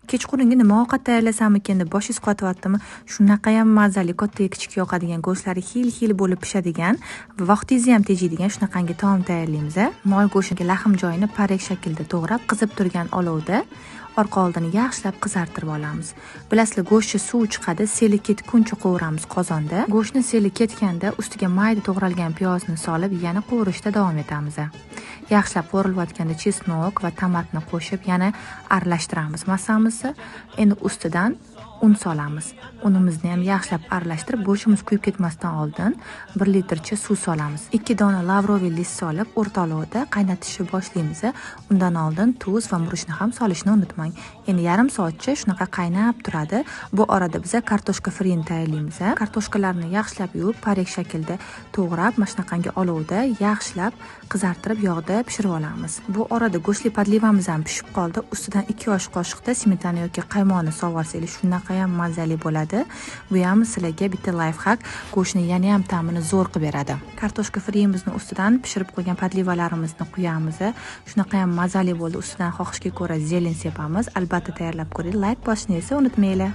Kechqurungi nima ovqat tayyorlasammikin deb boshingiz qotyaptimi? Shunaqa ham mazali, kattaga kichik yoqadigan, go'shtlari xil bo'lib pishadigan va vaqtingizni ham tejaydigan shunaqangi taom tayyorlaymiz. Moy go'shtning lahm joyini parek shaklda to'g'rab, qizib turgan olovda orqa oldini yaxshilab qizartirib olamiz. Bilasizlar, go'shtchi suv chiqadi, seli ketguncha qovuramiz qozonda. Go'shtni seli ketganda ustiga mayda to'g'ralgan piyozni solib, yana qovurishda davom etamiz. Yaxshilab qovurilayotganda chesnok va tomatni qo'shib, yana aralashtiramiz massamizni. Endi ustidan un solamiz. Unimizni ham yaxshilab aralashtirib, go'shtimiz kuyib ketmasdan oldin 1 litrcha suv solamiz. 2 dona lavroviy list solib, o'rta olovda qaynatishni boshlaymiz. Undan oldin tuz va murchni ham solishni unutmang. Endi yarim soatcha shunaqa qaynab turadi. Bu orada biz kartoshka frini tayyorlaymiz. Kartoshkalarni yaxshilab yuvib, parek shaklda to'g'rab, mana shunaqangi olovda yaxshilab qizartirib yog'da pishirib olamiz. Bu orada go'shtli podlivamiz ham pishib qoldi. Ustidan 2 osh qoshiqda smetana yoki qaymoqni sovarsangiz shunaqa ham mazali bo'ladi. Bu ham sizlarga bitta life hack, go'shtni yana ham ta'mini zo'r qilib beradi. Kartoshka frimizni ustidan pishirib qo'ygan podlivalarimizni quyamiz. Shunaqa ham mazali bo'ldi. Ustidan xohishga ko'ra zelen sepamiz. Albatta tayyorlab ko'ring. Like bosishni esa unutmanglar.